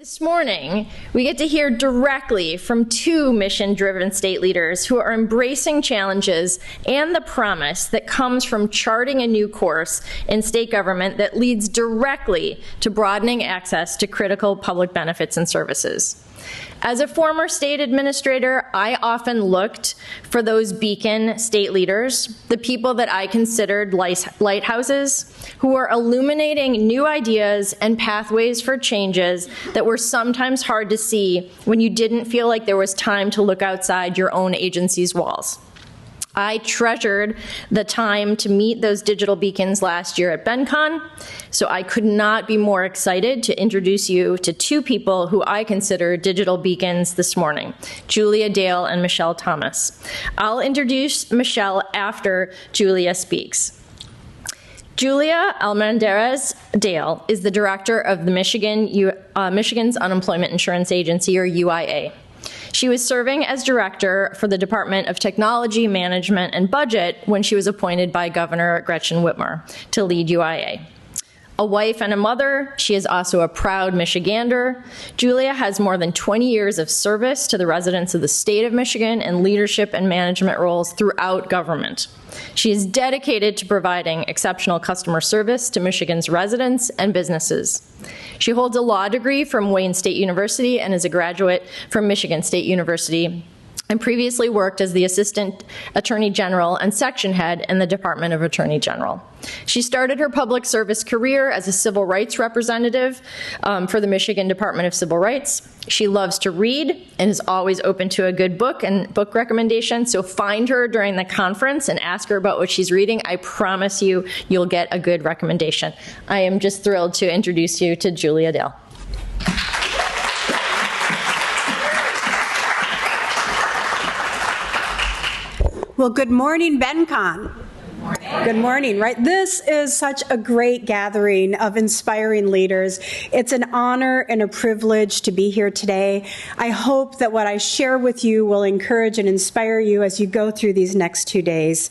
This morning, we get to hear directly from two mission-driven state leaders who are embracing challenges and the promise that comes from charting a new course in state government that leads directly to broadening access to critical public benefits and services. As a former state administrator, I often looked for those beacon state leaders, the people that I considered lighthouses, who were illuminating new ideas and pathways for changes that were sometimes hard to see when you didn't feel like there was time to look outside your own agency's walls. I treasured the time to meet those digital beacons last year at BenCon, so I could not be more excited to introduce you to two people who I consider digital beacons this morning, Julia Dale and Michele Thomas. I'll introduce Michele after Julia speaks. Julia Almendarez Dale is the director of the Michigan's Unemployment Insurance Agency, or UIA. She was serving as director for the Department of Technology, Management, and Budget when she was appointed by Governor Gretchen Whitmer to lead UIA. A wife and a mother, she is also a proud Michigander. Julia has more than 20 years of service to the residents of the state of Michigan in leadership and management roles throughout government. She is dedicated to providing exceptional customer service to Michigan's residents and businesses. She holds a law degree from Wayne State University and is a graduate from Michigan State University, and previously worked as the Assistant Attorney General and Section Head in the Department of Attorney General. She started her public service career as a civil rights representative for the Michigan Department of Civil Rights. She loves to read and is always open to a good book and book recommendations, so find her during the conference and ask her about what she's reading. I promise you, you'll get a good recommendation. I am just thrilled to introduce you to Julia Dale. Well, good morning, BenCon. Good morning, right? This is such a great gathering of inspiring leaders. It's an honor and a privilege to be here today. I hope that what I share with you will encourage and inspire you as you go through these next 2 days.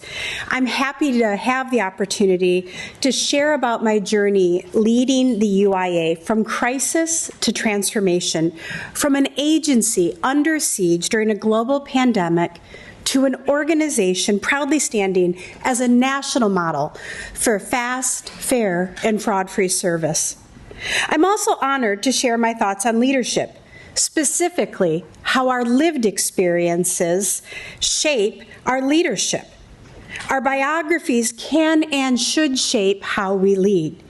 I'm happy to have the opportunity to share about my journey leading the UIA from crisis to transformation, from an agency under siege during a global pandemic to an organization proudly standing as a national model for fast, fair, and fraud-free service. I'm also honored to share my thoughts on leadership, specifically how our lived experiences shape our leadership. Our biographies can and should shape how we lead.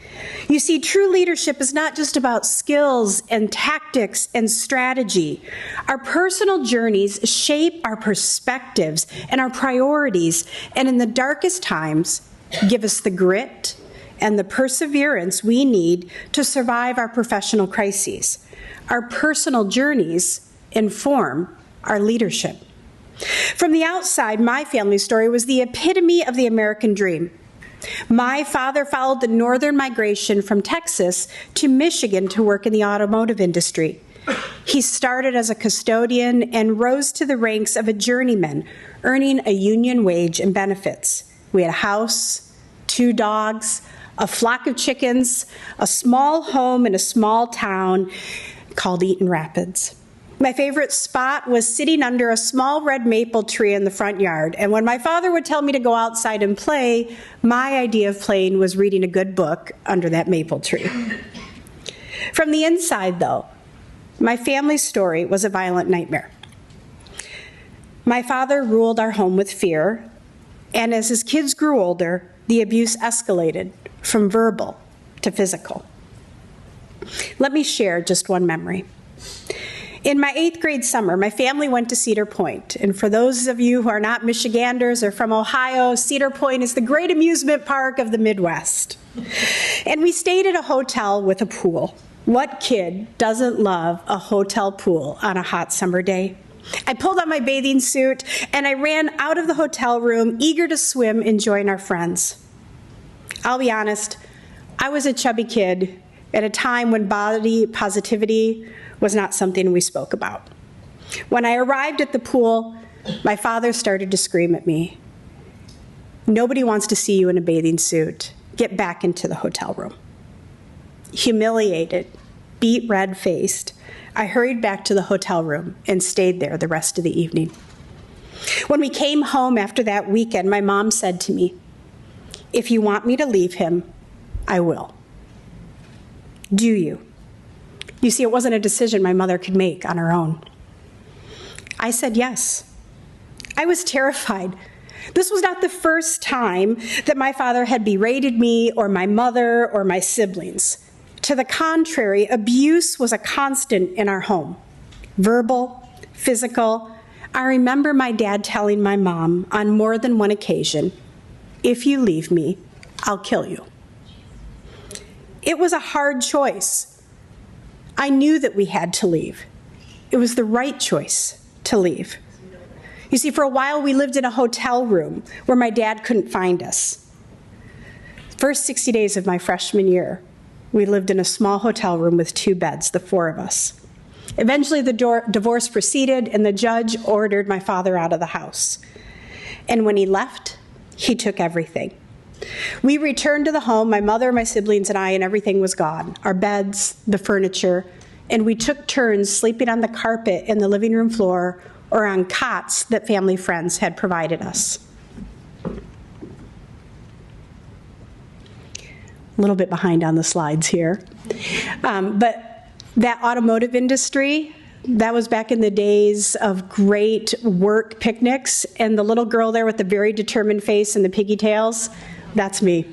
You see, true leadership is not just about skills and tactics and strategy. Our personal journeys shape our perspectives and our priorities, and in the darkest times, give us the grit and the perseverance we need to survive our professional crises. Our personal journeys inform our leadership. From the outside, my family story was the epitome of the American dream. My father followed the northern migration from Texas to Michigan to work in the automotive industry. He started as a custodian and rose to the ranks of a journeyman, earning a union wage and benefits. We had a house, 2 dogs, a flock of chickens, a small home in a small town called Eaton Rapids. My favorite spot was sitting under a small red maple tree in the front yard, and when my father would tell me to go outside and play, my idea of playing was reading a good book under that maple tree. From the inside, though, my family's story was a violent nightmare. My father ruled our home with fear, and as his kids grew older, the abuse escalated from verbal to physical. Let me share just one memory. In my 8th grade summer, my family went to Cedar Point. And for those of you who are not Michiganders or from Ohio, Cedar Point is the great amusement park of the Midwest. And we stayed at a hotel with a pool. What kid doesn't love a hotel pool on a hot summer day? I pulled on my bathing suit and I ran out of the hotel room, eager to swim and join our friends. I'll be honest, I was a chubby kid at a time when body positivity was not something we spoke about. When I arrived at the pool, my father started to scream at me. Nobody wants to see you in a bathing suit. Get back into the hotel room. Humiliated, beet red-faced, I hurried back to the hotel room and stayed there the rest of the evening. When we came home after that weekend, my mom said to me, "If you want me to leave him, I will." Do you? You see, it wasn't a decision my mother could make on her own. I said yes. I was terrified. This was not the first time that my father had berated me or my mother or my siblings. To the contrary, abuse was a constant in our home. Verbal, physical. I remember my dad telling my mom on more than one occasion, "If you leave me, I'll kill you." It was a hard choice. I knew that we had to leave. It was the right choice to leave. You see, for a while we lived in a hotel room where my dad couldn't find us. First 60 days of my freshman year, we lived in a small hotel room with 2 beds, the 4 of us. Eventually the divorce proceeded and the judge ordered my father out of the house. And when he left, he took everything. We returned to the home, my mother, my siblings, and I, and everything was gone. Our beds, the furniture, and we took turns sleeping on the carpet in the living room floor or on cots that family friends had provided us. A little bit behind on the slides here. But that automotive industry, that was back in the days of great work picnics, and the little girl there with the very determined face and the piggy tails, that's me.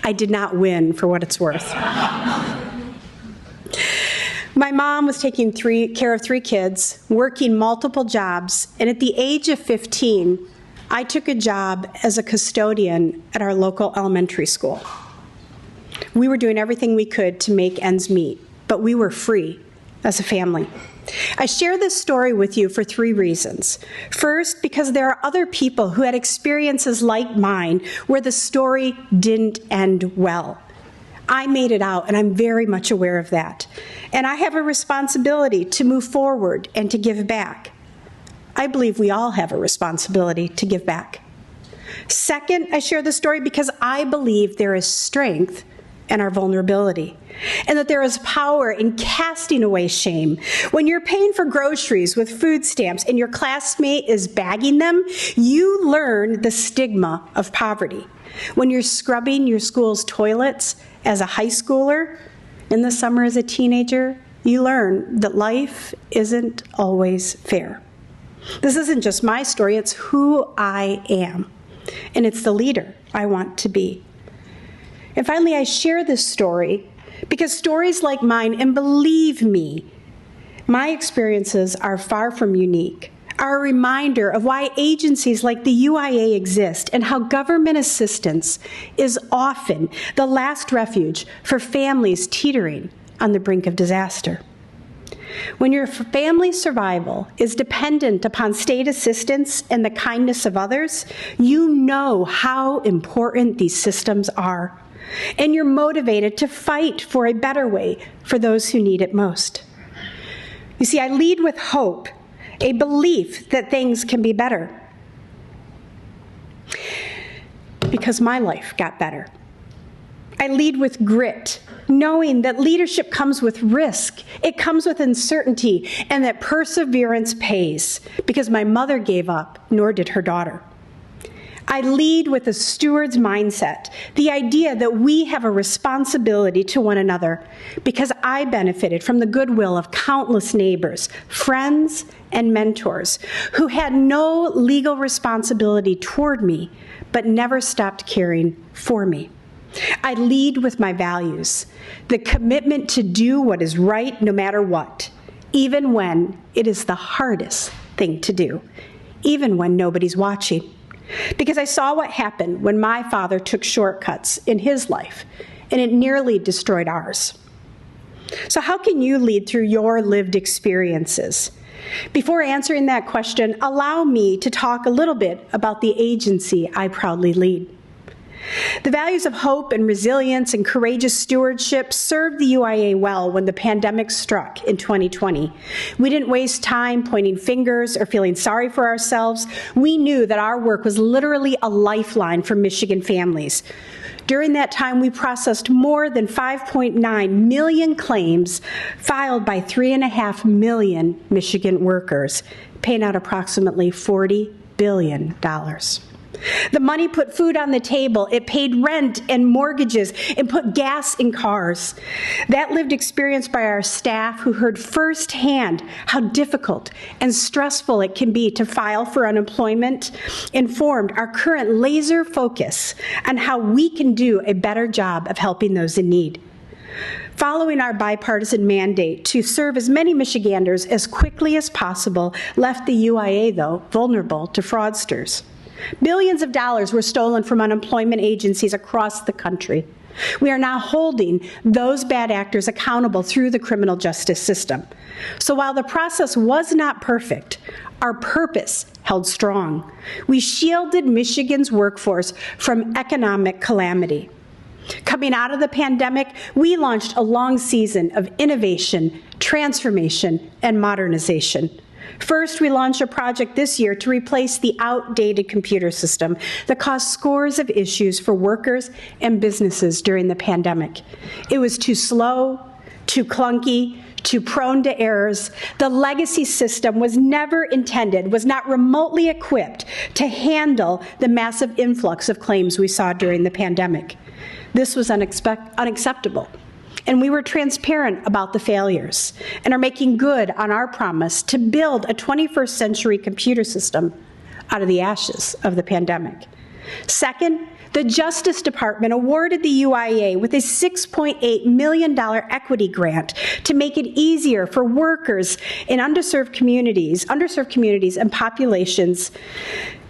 I did not win, for what it's worth. My mom was taking care of 3 kids, working multiple jobs, and at the age of 15, I took a job as a custodian at our local elementary school. We were doing everything we could to make ends meet, but we were free as a family. I share this story with you for 3 reasons. First, because there are other people who had experiences like mine where the story didn't end well. I made it out, and I'm very much aware of that. And I have a responsibility to move forward and to give back. I believe we all have a responsibility to give back. Second, I share the story because I believe there is strength in our vulnerability, and that there is power in casting away shame. When you're paying for groceries with food stamps and your classmate is bagging them, you learn the stigma of poverty. When you're scrubbing your school's toilets as a high schooler, in the summer as a teenager, you learn that life isn't always fair. This isn't just my story, it's who I am, and it's the leader I want to be. And finally, I share this story because stories like mine, and believe me, my experiences are far from unique, are a reminder of why agencies like the UIA exist and how government assistance is often the last refuge for families teetering on the brink of disaster. When your family's survival is dependent upon state assistance and the kindness of others, you know how important these systems are. And you're motivated to fight for a better way for those who need it most. You see, I lead with hope, a belief that things can be better. Because my life got better. I lead with grit, knowing that leadership comes with risk, it comes with uncertainty, and that perseverance pays, because my mother gave up, nor did her daughter. I lead with a steward's mindset, the idea that we have a responsibility to one another, because I benefited from the goodwill of countless neighbors, friends, and mentors who had no legal responsibility toward me, but never stopped caring for me. I lead with my values, the commitment to do what is right no matter what, even when it is the hardest thing to do, even when nobody's watching. Because I saw what happened when my father took shortcuts in his life, and it nearly destroyed ours. So how can you lead through your lived experiences? Before answering that question, allow me to talk a little bit about the agency I proudly lead. The values of hope and resilience and courageous stewardship served the UIA well when the pandemic struck in 2020. We didn't waste time pointing fingers or feeling sorry for ourselves. We knew that our work was literally a lifeline for Michigan families. During that time, we processed more than 5.9 million claims filed by 3.5 million Michigan workers, paying out approximately $40 billion. The money put food on the table, it paid rent and mortgages, and put gas in cars. That lived experience by our staff who heard firsthand how difficult and stressful it can be to file for unemployment informed our current laser focus on how we can do a better job of helping those in need. Following our bipartisan mandate to serve as many Michiganders as quickly as possible left the UIA, though, vulnerable to fraudsters. Billions of dollars were stolen from unemployment agencies across the country. We are now holding those bad actors accountable through the criminal justice system. So while the process was not perfect, our purpose held strong. We shielded Michigan's workforce from economic calamity. Coming out of the pandemic, we launched a long season of innovation, transformation, and modernization. First, we launched a project this year to replace the outdated computer system that caused scores of issues for workers and businesses during the pandemic. It was too slow, too clunky, too prone to errors. The legacy system was never intended, was not remotely equipped to handle the massive influx of claims we saw during the pandemic. This was unacceptable. And we were transparent about the failures and are making good on our promise to build a 21st century computer system out of the ashes of the pandemic. Second, the Justice Department awarded the UIA with a $6.8 million equity grant to make it easier for workers in underserved communities and populations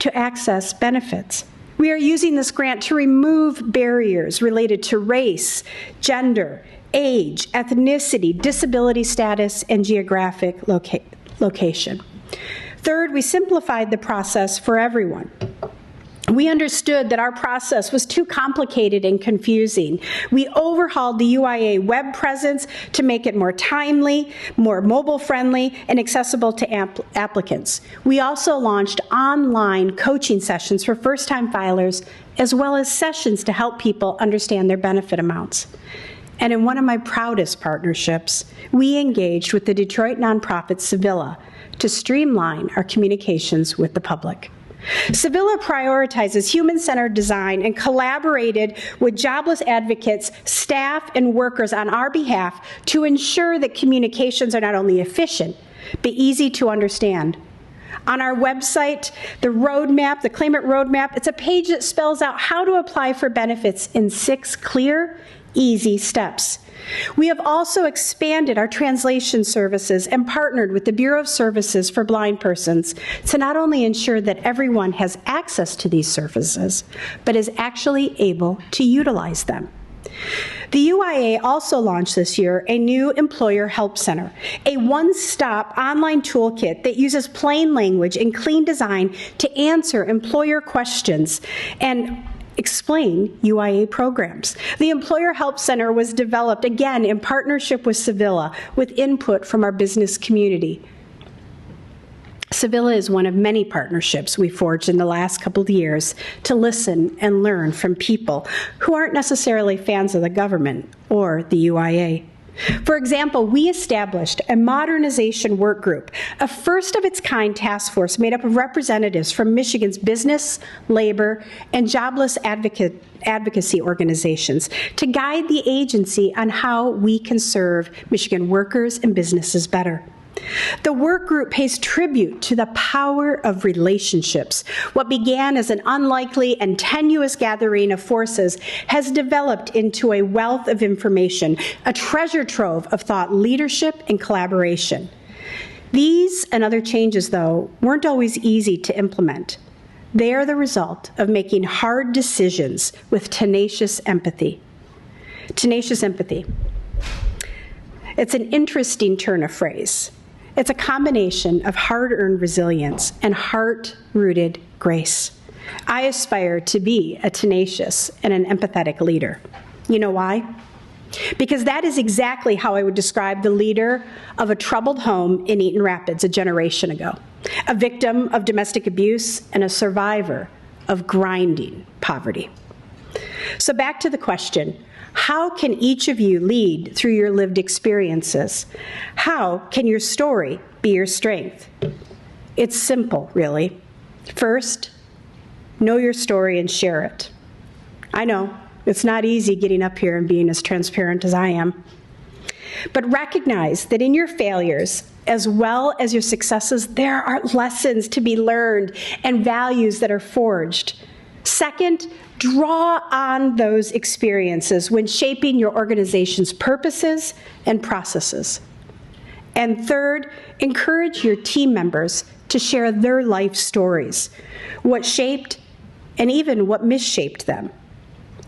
to access benefits. We are using this grant to remove barriers related to race, gender, age, ethnicity, disability status, and geographic location. Third, we simplified the process for everyone. We understood that our process was too complicated and confusing. We overhauled the UIA web presence to make it more timely, more mobile-friendly, and accessible to applicants. We also launched online coaching sessions for first-time filers, as well as sessions to help people understand their benefit amounts. And in one of my proudest partnerships, we engaged with the Detroit nonprofit Civilla to streamline our communications with the public. Civilla prioritizes human-centered design and collaborated with jobless advocates, staff, and workers on our behalf to ensure that communications are not only efficient, but easy to understand. On our website, the roadmap, the claimant roadmap, it's a page that spells out how to apply for benefits in 6 clear, easy steps. We have also expanded our translation services and partnered with the Bureau of Services for Blind Persons to not only ensure that everyone has access to these services, but is actually able to utilize them. The UIA also launched this year a new Employer Help Center, a one-stop online toolkit that uses plain language and clean design to answer employer questions and explain UIA programs. The Employer Help Center was developed, again, in partnership with Civilla, with input from our business community. Civilla is one of many partnerships we forged in the last couple of years to listen and learn from people who aren't necessarily fans of the government or the UIA. For example, we established a modernization work group, a first-of-its-kind task force made up of representatives from Michigan's business, labor, and jobless advocacy organizations to guide the agency on how we can serve Michigan workers and businesses better. The work group pays tribute to the power of relationships. What began as an unlikely and tenuous gathering of forces has developed into a wealth of information, a treasure trove of thought leadership and collaboration. These and other changes, though, weren't always easy to implement. They are the result of making hard decisions with tenacious empathy. Tenacious empathy. It's an interesting turn of phrase. It's a combination of hard-earned resilience and heart-rooted grace. I aspire to be a tenacious and an empathetic leader. You know why? Because that is exactly how I would describe the leader of a troubled home in Eaton Rapids a generation ago, a victim of domestic abuse and a survivor of grinding poverty. So back to the question, how can each of you lead through your lived experiences? How can your story be your strength? It's simple, really. First, know your story and share it. I know, it's not easy getting up here and being as transparent as I am. But recognize that in your failures, as well as your successes, there are lessons to be learned and values that are forged. Second, draw on those experiences when shaping your organization's purposes and processes. And third, encourage your team members to share their life stories, what shaped and even what misshaped them.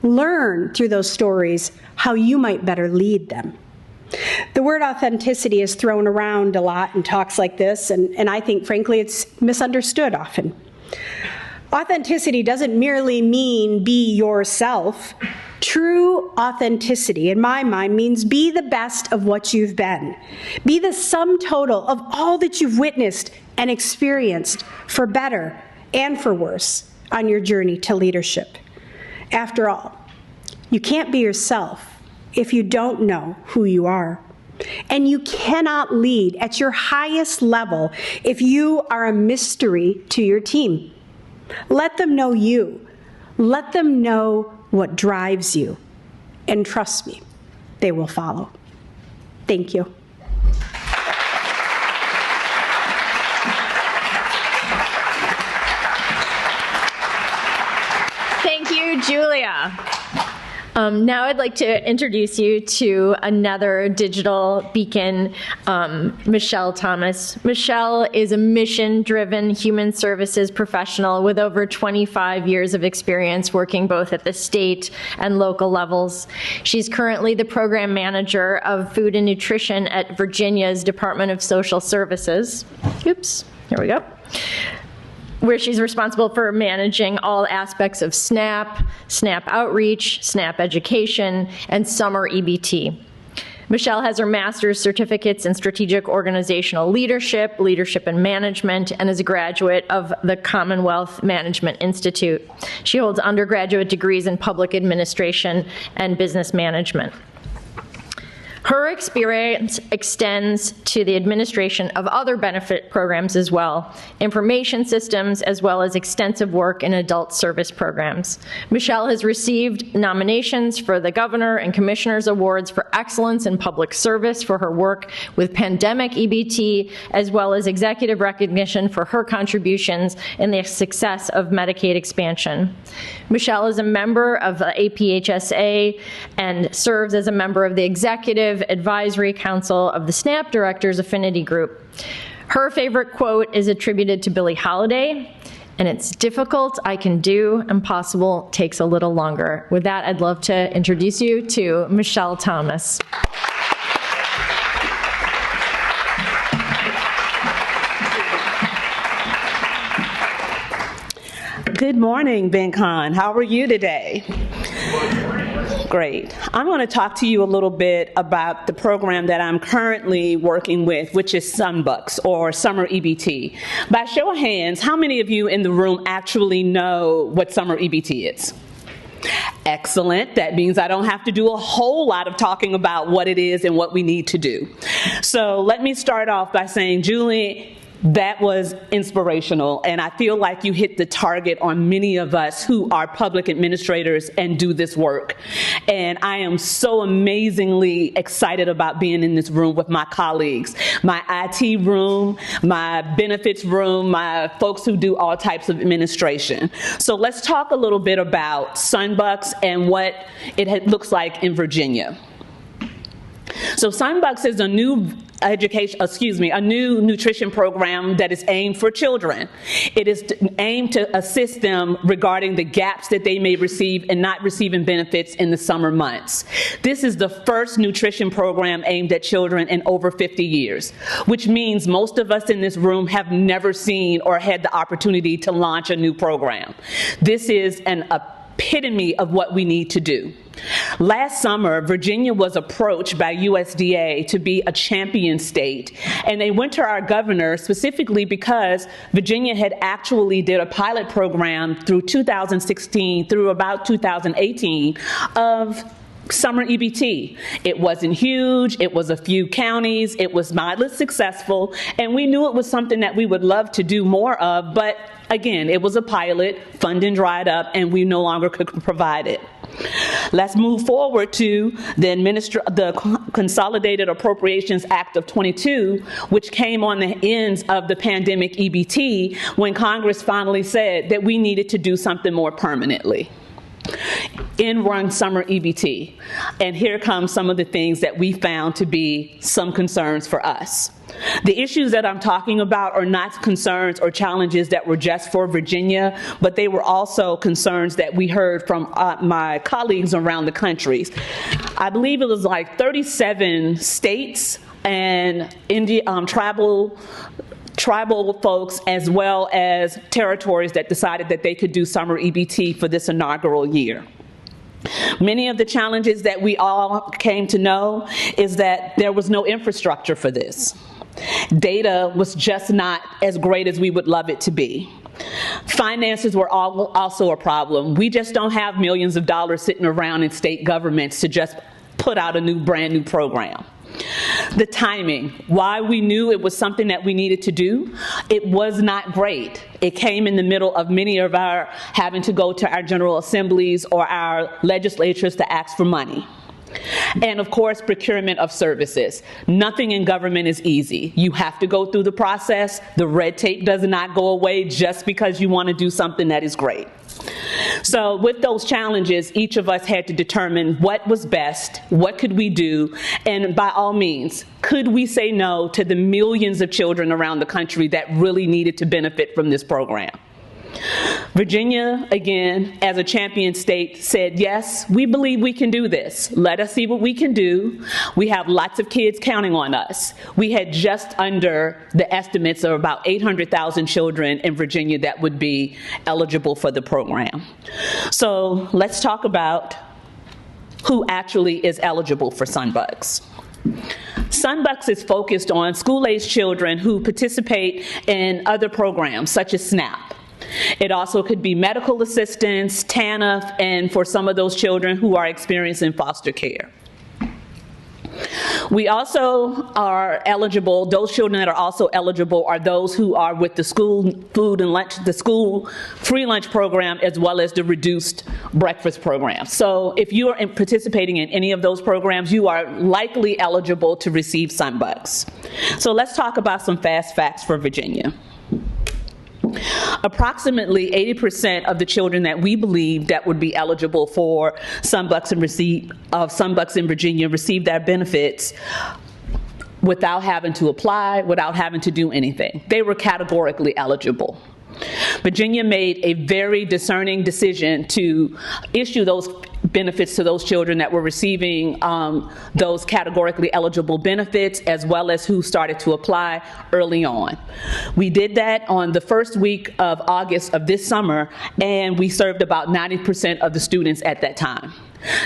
Learn through those stories how you might better lead them. The word authenticity is thrown around a lot in talks like this, and I think, frankly, it's misunderstood often. Authenticity doesn't merely mean be yourself. True authenticity, in my mind, means be the best of what you've been. Be the sum total of all that you've witnessed and experienced, for better and for worse, on your journey to leadership. After all, you can't be yourself if you don't know who you are. And you cannot lead at your highest level if you are a mystery to your team. Let them know you. Let them know what drives you. And trust me, they will follow. Thank you. Thank you, Julia. Now I'd like to introduce you to another digital beacon, Michele Thomas. Michele is a mission-driven human services professional with over 25 years of experience working both at the state and local levels. She's currently the program manager of food and nutrition at Virginia's Department of Social Services. Oops, here we go. Where she's responsible for managing all aspects of SNAP, SNAP outreach, SNAP education, and summer EBT. Michele has her master's certificates in strategic organizational leadership, leadership and management, and is a graduate of the Commonwealth Management Institute. She holds undergraduate degrees in public administration and business management. Her experience extends to the administration of other benefit programs as well, information systems, as well as extensive work in adult service programs. Michele has received nominations for the Governor and Commissioner's Awards for Excellence in Public Service for her work with pandemic EBT, as well as executive recognition for her contributions in the success of Medicaid expansion. Michele is a member of the APHSA and serves as a member of the Executive Advisory Council of the SNAP Directors Affinity Group. Her favorite quote is attributed to Billie Holiday, and it's difficult I can do, impossible takes a little longer. With that, I'd love to introduce you to Michele Thomas. Good morning, BenCon. How are you today? Great. I'm going to talk to you a little bit about the program that I'm currently working with, which is Sunbucks, or Summer EBT. By show of hands, how many of you in the room actually know what Summer EBT is? Excellent. That means I don't have to do a whole lot of talking about what it is and what we need to do. So let me start off by saying, Julie, that was inspirational, and I feel like you hit the target on many of us who are public administrators and do this work. And I am so amazingly excited about being in this room with my colleagues, my IT room, my benefits room, my folks who do all types of administration. So let's talk a little bit about Sunbucks and what it looks like in Virginia. So Sunbucks is a new a new nutrition program that is aimed for children. It is aimed to assist them regarding the gaps that they may receive in not receiving benefits in the summer months. This is the first nutrition program aimed at children in over 50 years, which means most of us in this room have never seen or had the opportunity to launch a new program. This is a epitome of what we need to do. Last summer, Virginia was approached by USDA to be a champion state, and they went to our governor specifically because Virginia had actually did a pilot program through 2016 through about 2018 of summer EBT. It wasn't huge, it was a few counties, it was mildly successful, and we knew it was something that we would love to do more of, but again, it was a pilot, funding dried up, and we no longer could provide it. Let's move forward to the Consolidated Appropriations Act of 22, which came on the ends of the pandemic EBT when Congress finally said that we needed to do something more permanently. In-run summer EBT. And here comes some of the things that we found to be some concerns for us. The issues that I'm talking about are not concerns or challenges that were just for Virginia, but they were also concerns that we heard from my colleagues around the country. I believe it was like 37 states and tribal folks as well as territories that decided that they could do summer EBT for this inaugural year. Many of the challenges that we all came to know is that there was no infrastructure for this. Data was just not as great as we would love it to be. Finances were also a problem. We just don't have millions of dollars sitting around in state governments to just put out a brand new program. The timing, why we knew it was something that we needed to do, it was not great. It came in the middle of many of our having to go to our general assemblies or our legislatures to ask for money. And of course, procurement of services. Nothing in government is easy. You have to go through the process. The red tape does not go away just because you want to do something that is great. So with those challenges, each of us had to determine what was best, what could we do, and by all means, could we say no to the millions of children around the country that really needed to benefit from this program? Virginia, again, as a champion state, said, yes, we believe we can do this. Let us see what we can do. We have lots of kids counting on us. We had just under the estimates of about 800,000 children in Virginia that would be eligible for the program. So let's talk about who actually is eligible for Sunbucks. Sunbucks is focused on school-aged children who participate in other programs, such as SNAP. It also could be medical assistance, TANF, and for some of those children who are experiencing foster care. We also are eligible, those children that are also eligible are those who are with the school food and lunch, the school free lunch program, as well as the reduced breakfast program. So if you are participating in any of those programs, you are likely eligible to receive Sunbucks. So let's talk about some fast facts for Virginia. Approximately 80% of the children that we believe that would be eligible for Sunbucks in Virginia receive their benefits without having to apply, without having to do anything. They were categorically eligible. Virginia made a very discerning decision to issue those benefits to those children that were receiving those categorically eligible benefits, as well as who started to apply early on. We did that on the first week of August of this summer, and we served about 90% of the students at that time.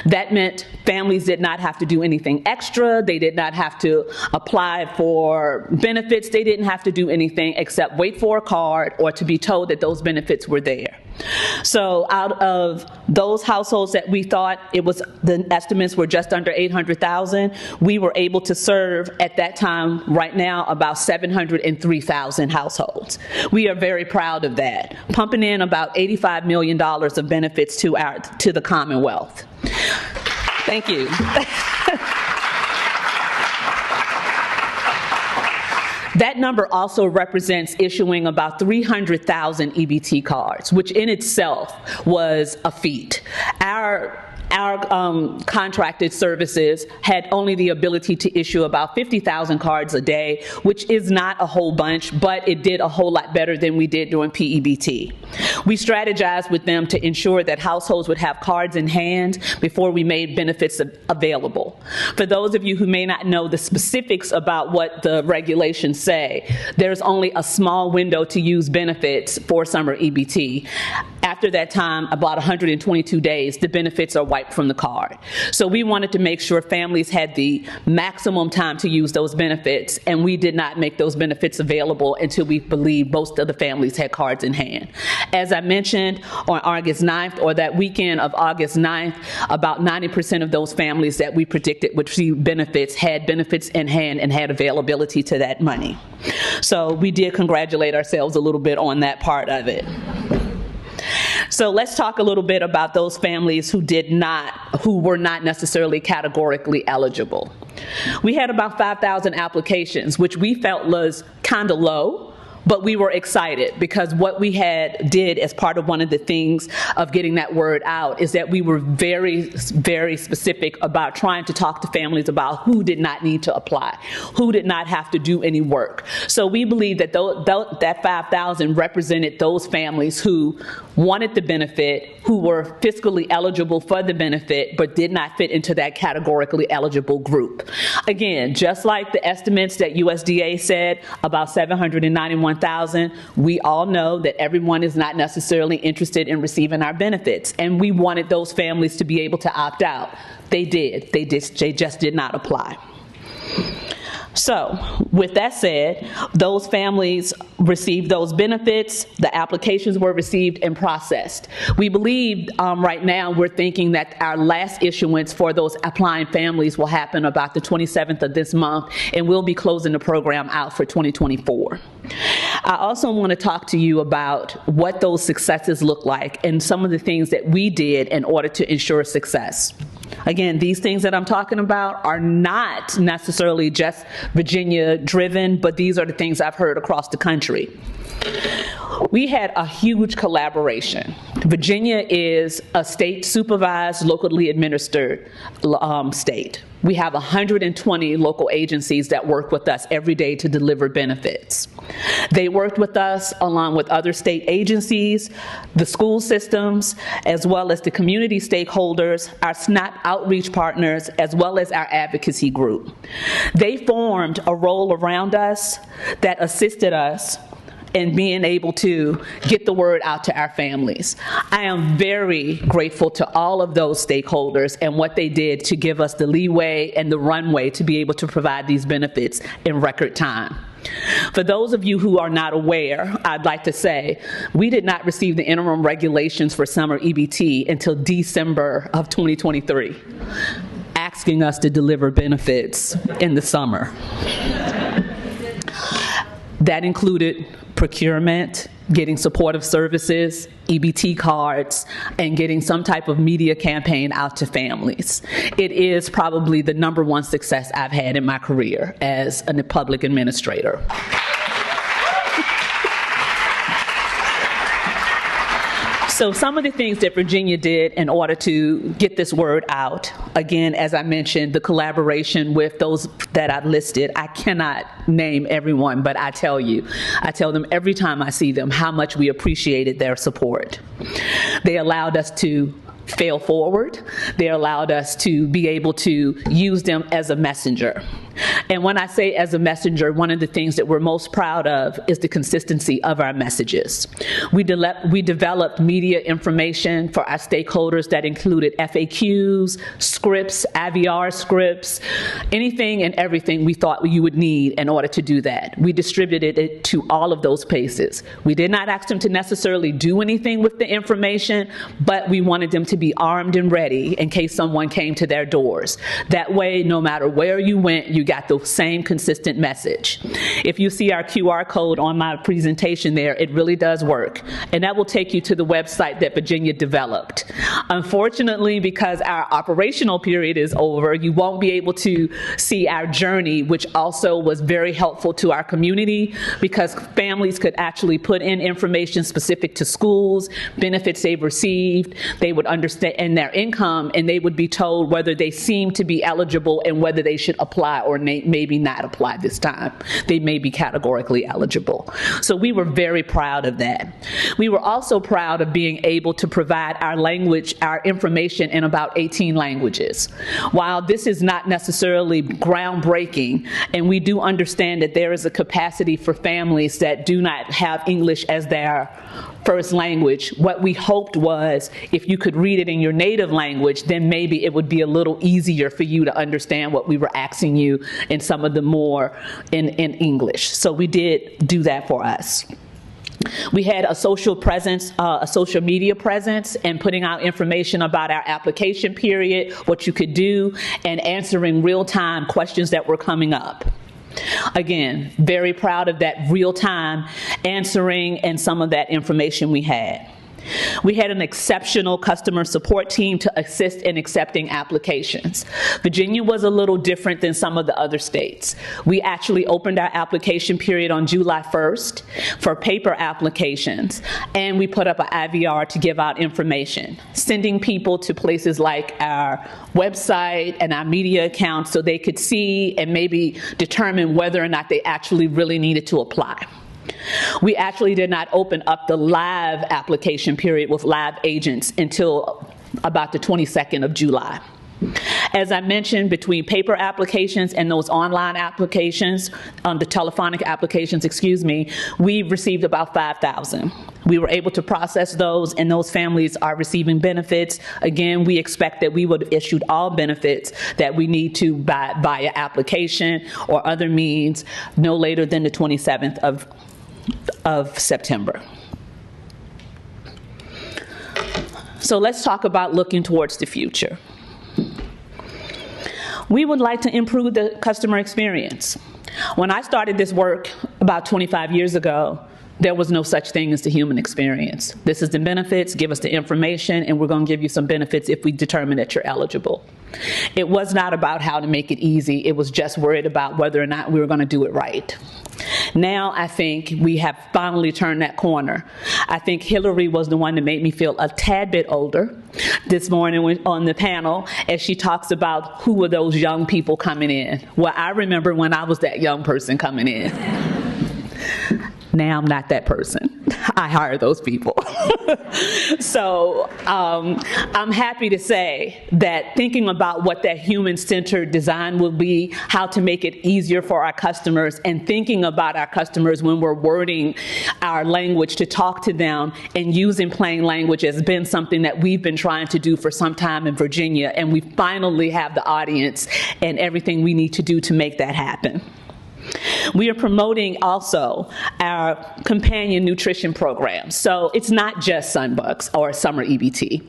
That meant families did not have to do anything extra. They did not have to apply for benefits. They didn't have to do anything except wait for a card or to be told that those benefits were there. So out of those households that we thought the estimates were just under 800,000, we were able to serve at that time, right now, about 703,000 households. We are very proud of that, pumping in about $85 million of benefits to the Commonwealth. Thank you. That number also represents issuing about 300,000 EBT cards, which in itself was a feat. Our Our contracted services had only the ability to issue about 50,000 cards a day, which is not a whole bunch, but it did a whole lot better than we did during PEBT. We strategized with them to ensure that households would have cards in hand before we made benefits available. For those of you who may not know the specifics about what the regulations say, there's only a small window to use benefits for summer EBT. After that time, about 122 days, the benefits are wiped from the card. So we wanted to make sure families had the maximum time to use those benefits, and we did not make those benefits available until we believed most of the families had cards in hand. As I mentioned, on August 9th, or that weekend of August 9th, about 90% of those families that we predicted would receive benefits had benefits in hand and had availability to that money. So we did congratulate ourselves a little bit on that part of it. So let's talk a little bit about those families who were not necessarily categorically eligible. We had about 5,000 applications, which we felt was kind of low, but we were excited because what we did as part of one of the things of getting that word out is that we were very, very specific about trying to talk to families about who did not need to apply, who did not have to do any work. So we believe that that 5,000 represented those families who wanted the benefit, who were fiscally eligible for the benefit, but did not fit into that categorically eligible group. Again, just like the estimates that USDA said, about 791,000, we all know that everyone is not necessarily interested in receiving our benefits, and we wanted those families to be able to opt out. They did. They just did not apply. So, with that said, those families received those benefits, the applications were received and processed. We believe right now we're thinking that our last issuance for those applying families will happen about the 27th of this month, and we'll be closing the program out for 2024. I also want to talk to you about what those successes look like and some of the things that we did in order to ensure success. Again, these things that I'm talking about are not necessarily just Virginia driven, but these are the things I've heard across the country. We had a huge collaboration. Virginia is a state supervised, locally administered state. We have 120 local agencies that work with us every day to deliver benefits. They worked with us along with other state agencies, the school systems, as well as the community stakeholders, our SNAP outreach partners, as well as our advocacy group. They formed a role around us that assisted us in being able to get the word out to our families. I am very grateful to all of those stakeholders and what they did to give us the leeway and the runway to be able to provide these benefits in record time. For those of you who are not aware, I'd like to say we did not receive the interim regulations for summer EBT until December of 2023, asking us to deliver benefits in the summer. That included procurement, getting supportive services, EBT cards, and getting some type of media campaign out to families. It is probably the #1 success I've had in my career as a public administrator. So some of the things that Virginia did in order to get this word out, again, as I mentioned, the collaboration with those that I've listed, I cannot name everyone, but I tell them every time I see them how much we appreciated their support. They allowed us to fail forward. They allowed us to be able to use them as a messenger. And when I say as a messenger, one of the things that we're most proud of is the consistency of our messages. We developed media information for our stakeholders that included FAQs, scripts, IVR scripts, anything and everything we thought you would need in order to do that. We distributed it to all of those places. We did not ask them to necessarily do anything with the information, but we wanted them to be armed and ready in case someone came to their doors. That way, no matter where you went, you you got the same consistent message. If you see our QR code on my presentation there, it really does work. And that will take you to the website that Virginia developed. Unfortunately, because our operational period is over, you won't be able to see our journey, which also was very helpful to our community, because families could actually put in information specific to schools, benefits they've received, they would understand, and their income, and they would be told whether they seem to be eligible and whether they should apply or maybe not apply this time. They may be categorically eligible. So we were very proud of that. We were also proud of being able to provide our language, our information in about 18 languages. While this is not necessarily groundbreaking, and we do understand that there is a capacity for families that do not have English as their first language, what we hoped was if you could read it in your native language, then maybe it would be a little easier for you to understand what we were asking you in some of the more in English. So we did do that for us. We had a social presence, a social media presence, and putting out information about our application period, what you could do, and answering real-time questions that were coming up. Again, very proud of that real-time answering and some of that information we had. We had an exceptional customer support team to assist in accepting applications. Virginia was a little different than some of the other states. We actually opened our application period on July 1st for paper applications, and we put up an IVR to give out information, sending people to places like our website and our media accounts so they could see and maybe determine whether or not they actually really needed to apply. We actually did not open up the live application period with live agents until about the 22nd of July. As I mentioned, between paper applications and those online applications, the telephonic applications, we received about 5,000. We were able to process those, and those families are receiving benefits. Again, we expect that we would have issued all benefits that we need to via application or other means no later than the 27th of September. So let's talk about looking towards the future. We would like to improve the customer experience. When I started this work about 25 years ago, there was no such thing as the human experience. This is the benefits, give us the information, and we're going to give you some benefits if we determine that you're eligible. It was not about how to make it easy. It was just worried about whether or not we were going to do it right. Now I think we have finally turned that corner. I think Hillary was the one that made me feel a tad bit older this morning on the panel as she talks about who were those young people coming in. Well, I remember when I was that young person coming in. Now I'm not that person. I hire those people. So I'm happy to say that thinking about what that human-centered design will be, how to make it easier for our customers, and thinking about our customers when we're wording our language to talk to them and using plain language has been something that we've been trying to do for some time in Virginia, and we finally have the audience and everything we need to do to make that happen. We are promoting also our companion nutrition program. So it's not just Sunbucks or summer EBT.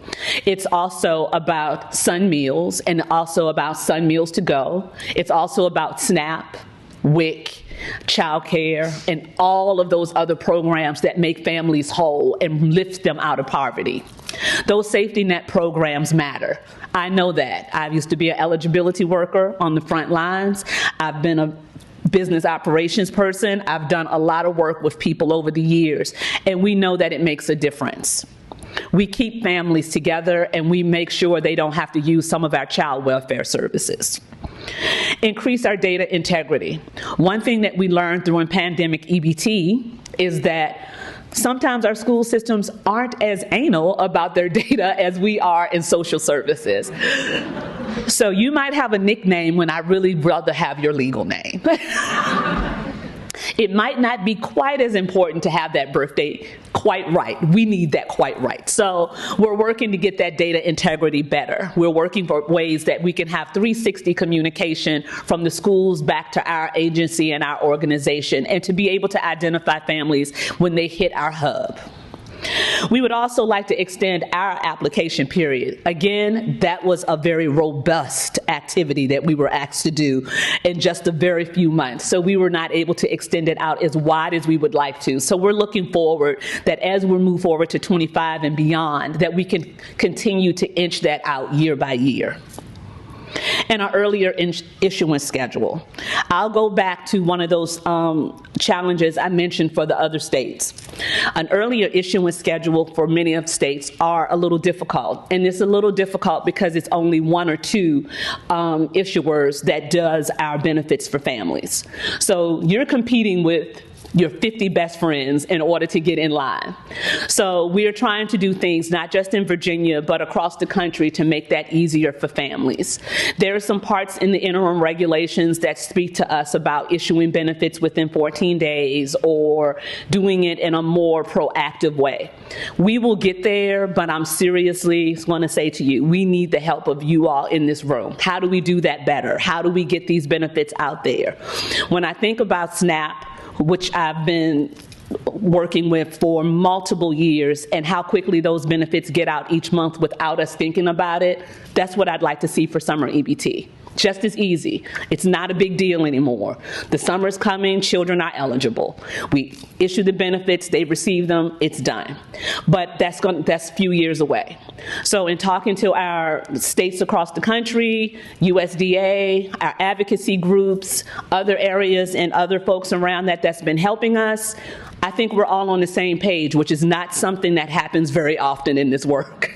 It's also about Sun Meals and also about Sun Meals to Go. It's also about SNAP, WIC, child care, and all of those other programs that make families whole and lift them out of poverty. Those safety net programs matter. I know that. I used to be an eligibility worker on the front lines. I've been a business operations person. I've done a lot of work with people over the years, and we know that it makes a difference. We keep families together, and we make sure they don't have to use some of our child welfare services. Increase our data integrity. One thing that we learned during pandemic EBT is that sometimes our school systems aren't as anal about their data as we are in social services. So you might have a nickname when I really rather have your legal name. It might not be quite as important to have that birthday quite right. We need that quite right. So we're working to get that data integrity better. We're working for ways that we can have 360 communication from the schools back to our agency and our organization, and to be able to identify families when they hit our hub. We would also like to extend our application period. Again, that was a very robust activity that we were asked to do in just a very few months. So we were not able to extend it out as wide as we would like to. So we're looking forward that as we move forward to 25 and beyond, that we can continue to inch that out year by year. And our earlier issuance schedule. I'll go back to one of those challenges I mentioned for the other states. An earlier issuance schedule for many of states are a little difficult. And it's a little difficult because it's only one or two issuers that does our benefits for families. So you're competing with your 50 best friends in order to get in line. So we are trying to do things not just in Virginia, but across the country to make that easier for families. There are some parts in the interim regulations that speak to us about issuing benefits within 14 days or doing it in a more proactive way. We will get there, but I'm seriously going to say to you, we need the help of you all in this room. How do we do that better? How do we get these benefits out there? When I think about SNAP, which I've been working with for multiple years, and how quickly those benefits get out each month without us thinking about it, that's what I'd like to see for summer EBT. Just as easy. It's not a big deal anymore. The summer's coming, children are eligible. We issue the benefits, they receive them, it's done. But that's a few years away. So in talking to our states across the country, USDA, our advocacy groups, other areas and other folks around that's been helping us, I think we're all on the same page, which is not something that happens very often in this work.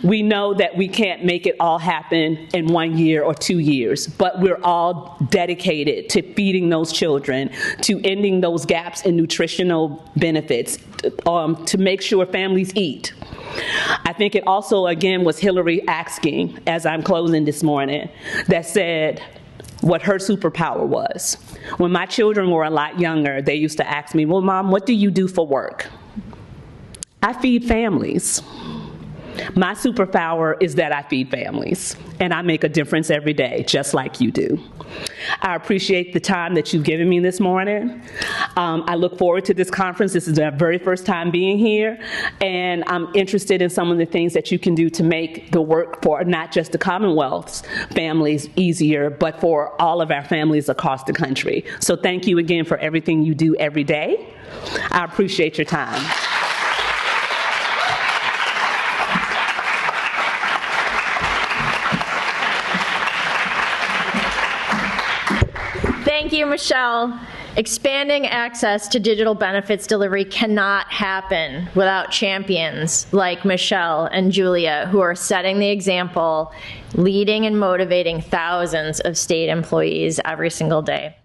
We know that we can't make it all happen in 1 year or 2 years, but we're all dedicated to feeding those children, to ending those gaps in nutritional benefits, to make sure families eat. I think it also, again, was Hillary asking, as I'm closing this morning, that said, what her superpower was. When my children were a lot younger, they used to ask me, well, Mom, what do you do for work? I feed families. My superpower is that I feed families, and I make a difference every day, just like you do. I appreciate the time that you've given me this morning. I look forward to this conference. This is my very first time being here, and I'm interested in some of the things that you can do to make the work for not just the Commonwealth's families easier, but for all of our families across the country. So thank you again for everything you do every day. I appreciate your time. Thank you, Michele. Expanding access to digital benefits delivery cannot happen without champions like Michele and Julia, who are setting the example, leading and motivating thousands of state employees every single day.